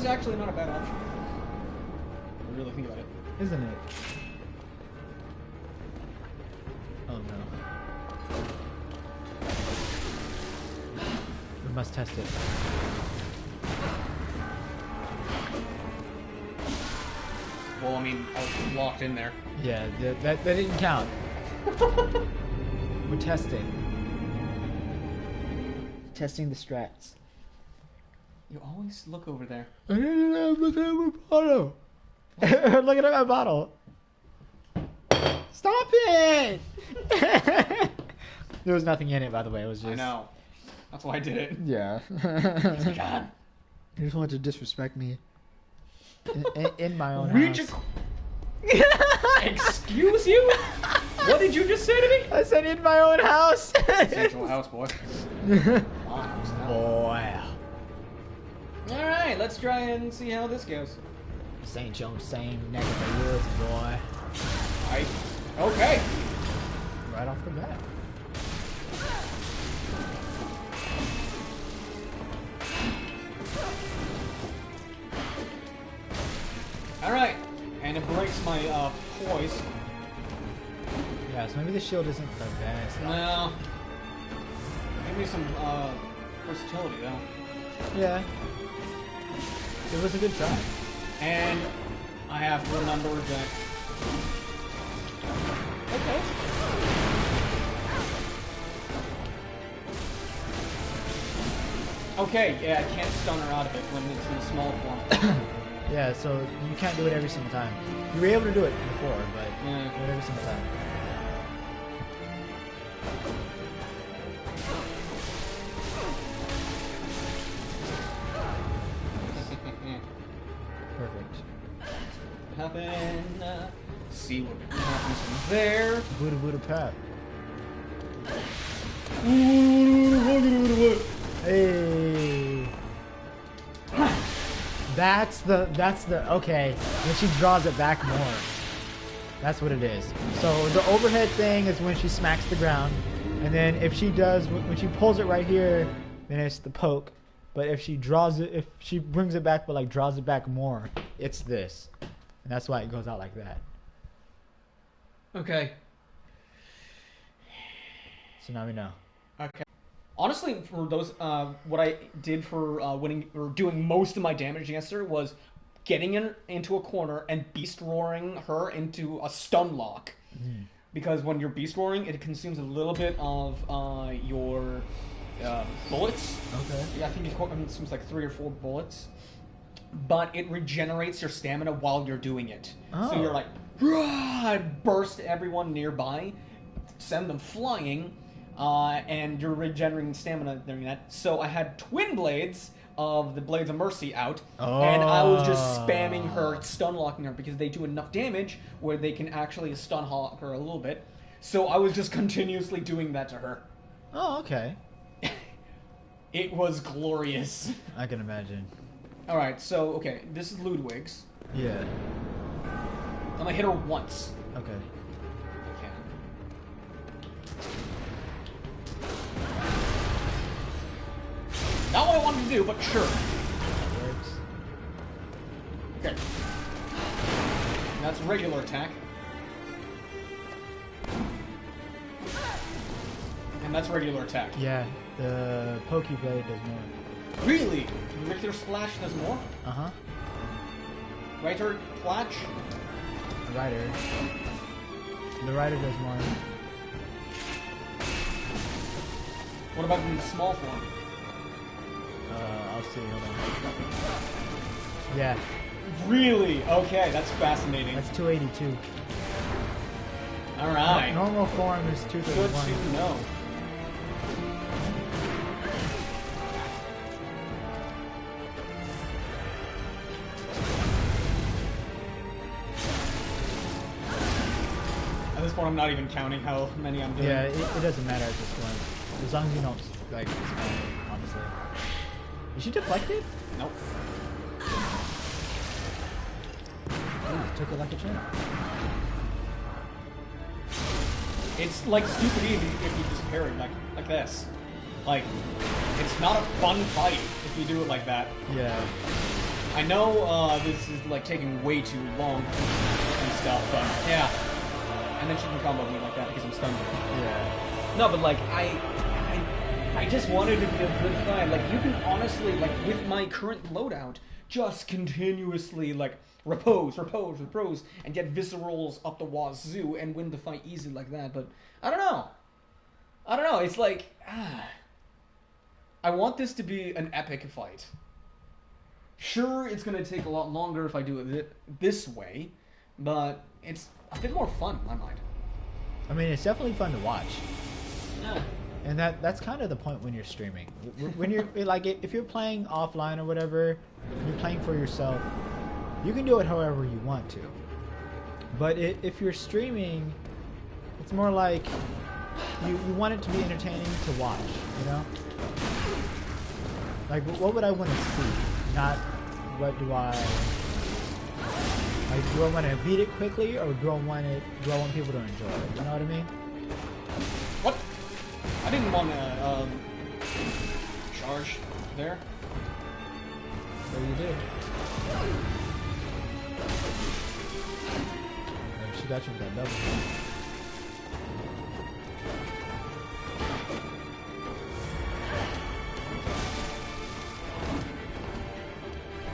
is actually not a bad option. I really think about it. Isn't it? Oh no. We must test it. Well, I mean, I was locked in there. Yeah, that didn't count. We're testing. Testing the strats. You always look over there. Look at my bottle. Looking at my bottle. Stop it! There was nothing in it, by the way. It was just. I know. That's why I did it. Yeah. God. You just wanted to disrespect me in my own Reach house. Excuse you? What did you just say to me? I said in my own house. Central house, boy. Boy. Alright, let's try and see how this goes. This ain't your same neck of the woods, boy. Right. Okay. Right off the bat. Alright. And it breaks my poise. Yeah, so maybe the shield isn't the best. No. Give me some versatility though. Yeah. It was a good try. And I have to remember that. Okay. Okay, yeah, I can't stun her out of it when it's in a small form. Yeah, so you can't do it every single time. You were able to do it before, but Yeah. do it every single time. Perfect. Happen. See what happens from there. Buddha Buddha Pat. Hey. That's the okay. When she draws it back more. That's what it is. So the overhead thing is when she smacks the ground, and then if she does when she pulls it right here, then it's the poke. But if she draws it, if she brings it back, but like draws it back more, it's this, and that's why it goes out like that. Okay. So now we know. Okay. Honestly, for those, what I did for winning or doing most of my damage against her was getting her into a corner and beast roaring her into a stun lock. Mm. Because when you're beast roaring, it consumes a little bit of your bullets. Okay. Yeah, I think it consumes like 3 or 4 bullets. But it regenerates your stamina while you're doing it. Oh. So you're like, "Rah!" burst everyone nearby, send them flying, and you're regenerating stamina during that. So I had twin blades of the Blades of Mercy out, and I was just spamming her, stun locking her, because they do enough damage where they can actually stun lock her a little bit. So I was just continuously doing that to her. Oh, okay. It was glorious. I can imagine. Alright, so, okay, this is Ludwig's. Yeah. I'm gonna hit her once. Okay. If I can. Not what I wanted to do, but sure. That works. Okay. That's a regular attack. And that's regular attack. Yeah, the Pokey Blade does more. Really? Richter Splash does more? Uh-huh. Richter Flash? The Rider. The Rider does more. What about in the small form? I'll see, hold on. Yeah, Really? Okay, that's fascinating. that's 282. Alright. Normal form is Good 231. to know. At this point, I'm not even counting how many I'm doing. Yeah, it doesn't matter at this point. As long as you don't, like, spam it, honestly. Is she deflected? Nope. Oh, took it like a champ. It's like stupid easy if you just parry like this. Like, it's not a fun fight if you do it like that. Yeah. I know this is like taking way too long and stuff, but yeah. And then she can combo me like that because I'm stunned. Yeah. No, but like I just wanted to be a good fight. Like you can honestly, like with my current loadout, just continuously like repose, and get viscerals up the wazoo and win the fight easy like that. But I don't know. It's like I want this to be an epic fight. Sure, it's gonna take a lot longer if I do it this way, but it's a bit more fun in my mind. I mean, it's definitely fun to watch. Yeah. And that's kind of the point when you're streaming. When you're like, if you're playing offline or whatever, you're playing for yourself. You can do it however you want to. But if you're streaming, it's more like you want it to be entertaining to watch. You know, like what would I want to see? Not what do I like? Do I want to beat it quickly, or do I want people to enjoy it? You know what I mean? What? I didn't want to charge there. So you did. She got you with that double.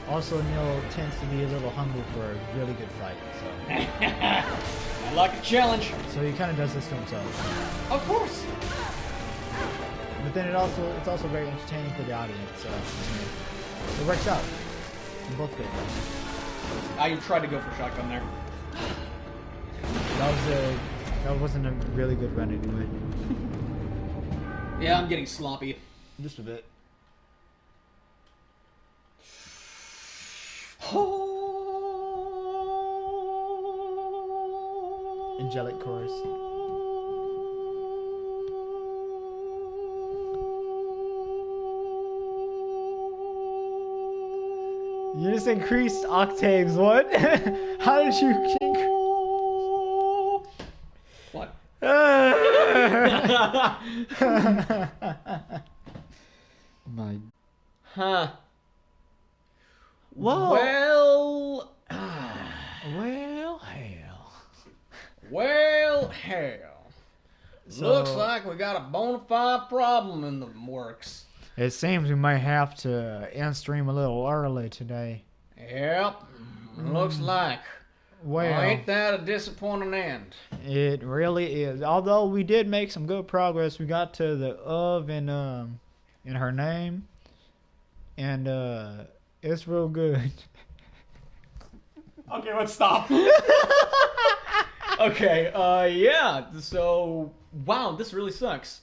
Also, Neil tends to be a little hungry for a really good fight, so. I like a challenge. So he kind of does this to himself. Of course. But then it's also very entertaining for the audience, so it works out. In both ways. I tried to go for shotgun there. That wasn't a really good run anyway. Yeah, I'm getting sloppy. Just a bit. Angelic chorus. You just increased octaves. What? How did you What? My. Huh. Whoa. Well. Well, hell. Well, hell. So- Looks like we got a bona fide problem in the works. It seems we might have to end stream a little early today. Yep. Looks like. Well, Ain't that a disappointing end? it really is. Although we did make some good progress. We got to the of in her name, and it's real good. Okay, let's stop. Okay, yeah. So, wow, this really sucks.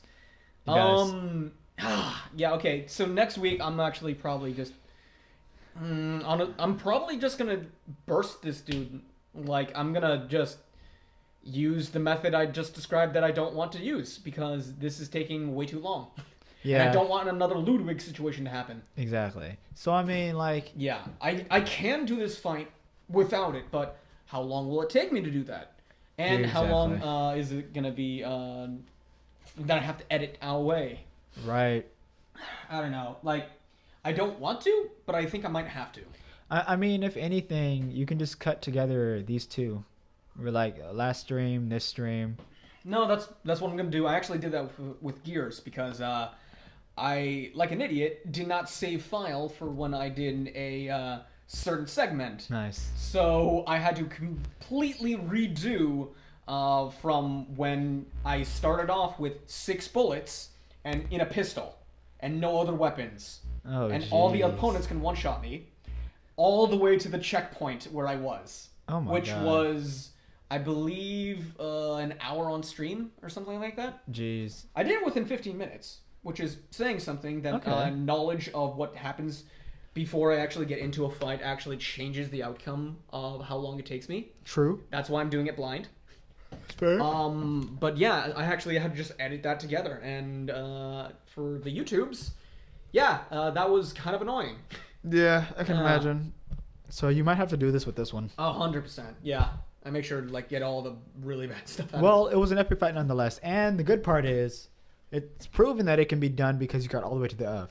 It does. Yeah. Okay. So next week, I'm actually probably just, I'm probably just gonna burst this dude. Like, I'm gonna just use the method I just described that I don't want to use because this is taking way too long. Yeah, And I don't want another Ludwig situation to happen. exactly. So I mean, like, Yeah, I can do this fight without it, but how long will it take me to do that? And Yeah, how long exactly. is it gonna be that I have to edit away? right. I don't know. Like, I don't want to, but I think I might have to. I mean, if anything, you can just cut together these two. We're like last stream, this stream. No, that's what I'm gonna do. I actually did that with Gears because I, like an idiot, did not save file for when I did a certain segment. Nice. So I had to completely redo from when I started off with 6 bullets and in a pistol and no other weapons. Oh, and all the jeez. opponents can one-shot me, all the way to the checkpoint where I was. Oh my which God. was, I believe, an hour on stream or something like that. Jeez. I did it within 15 minutes, which is saying something that Okay. knowledge of what happens before I actually get into a fight actually changes the outcome of how long it takes me. True. That's why I'm doing it blind. Fair. But yeah, I actually had to just edit that together, and for the YouTubes, yeah, that was kind of annoying. Yeah, I can imagine. So you might have to do this with this one. 100%, yeah. I make sure to like get all the really bad stuff out. Well, it was an epic fight nonetheless. And the good part is, it's proven that it can be done because you got all the way to the of.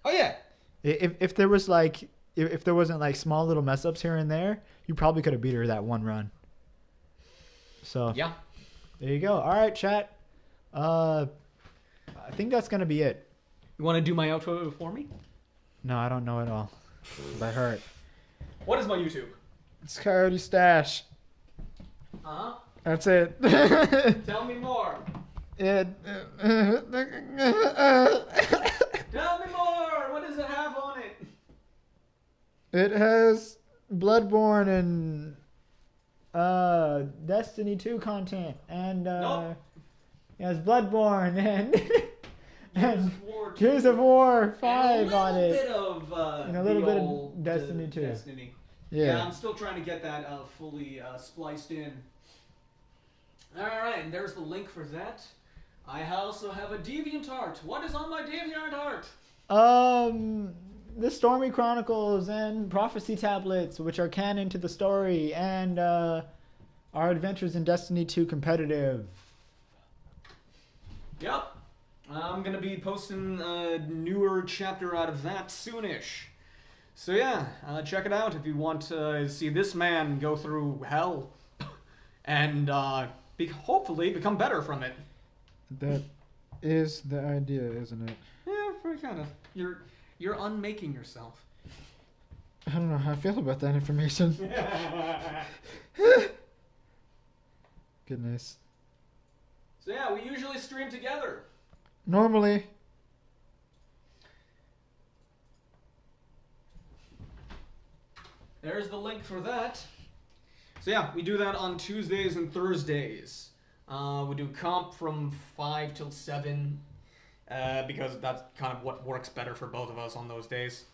Oh yeah. If there was like if there wasn't like small little mess ups here and there, you probably could have beat her that one run. So Yeah. there you go. All right, chat. I think that's gonna be it. You want to do my outro for me? No, I don't know it all. By heart. What is my YouTube? It's Coyote Stash. Uh-huh. That's it. Tell me more. It. Tell me more. What does it have on it? It has Bloodborne and Destiny 2 content, and Nope. it has Bloodborne and War Gears of War 5 and a on little it. bit of And a little the bit of old, Destiny 2. Destiny. Yeah. I'm still trying to get that fully spliced in. Alright, and there's the link for that. I also have a DeviantArt. What is on my DeviantArt? The Stormy Chronicles and Prophecy Tablets, which are canon to the story, and our adventures in Destiny 2 competitive. Yep. I'm going to be posting a newer chapter out of that soonish. So yeah, check it out if you want to see this man go through hell and hopefully become better from it. That is the idea, isn't it? Yeah, pretty kind of. You're unmaking yourself. I don't know how I feel about that information. Goodness. So yeah, we usually stream together. Normally. There's the link for that. So yeah, we do that on Tuesdays and Thursdays. We do comp from 5 till 7 because that's kind of what works better for both of us on those days.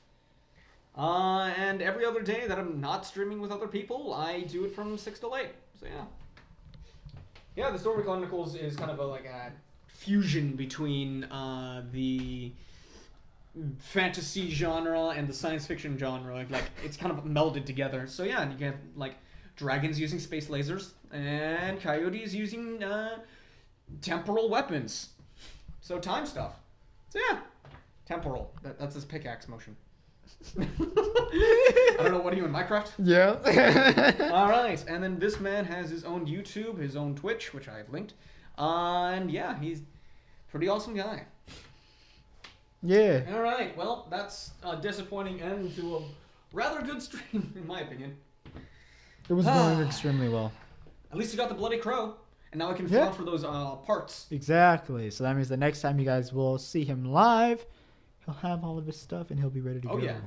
And every other day that I'm not streaming with other people, I do it from 6 till 8. So yeah. Yeah, the Stormy Chronicles is kind of like a fusion between the fantasy genre and the science fiction genre. Like it's kind of melded together. So yeah, you get like dragons using space lasers and coyotes using temporal weapons. So time stuff. So yeah, temporal. That's his pickaxe motion. I don't know, what are you in Minecraft? Yeah. All right, and then this man has his own YouTube, his own Twitch, which I've linked. And yeah, he's a pretty awesome guy. Yeah. All right, well, that's a disappointing end to a rather good stream, in my opinion. It was going extremely well. At least you got the Bloody Crow, and now I can file for those parts. Exactly. So that means the next time you guys will see him live, he'll have all of his stuff and he'll be ready to go. Oh, yeah.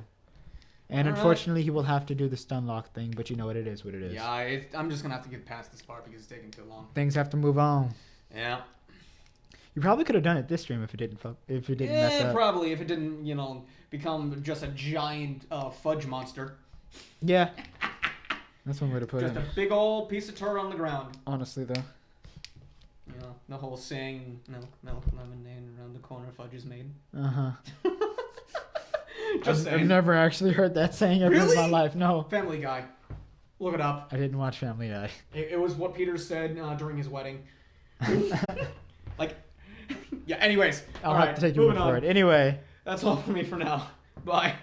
And unfortunately, he will have to do the stun lock thing, but you know what it is. Yeah, I'm just going to have to get past this part because it's taking too long. Things have to move on. Yeah. You probably could have done it this stream if it didn't mess up. Probably, if it didn't, become just a giant fudge monster. Yeah. That's one way to put it. Just a big old piece of turd on the ground. Honestly, though. The whole saying, milk, lemonade, around the corner fudge is made. Uh-huh. I've never actually heard that saying ever in my life. No. Family Guy. Look it up. I didn't watch Family Guy. It was what Peter said during his wedding. Yeah, anyways. I'll have to take your word for it. Anyway. That's all for me for now. Bye.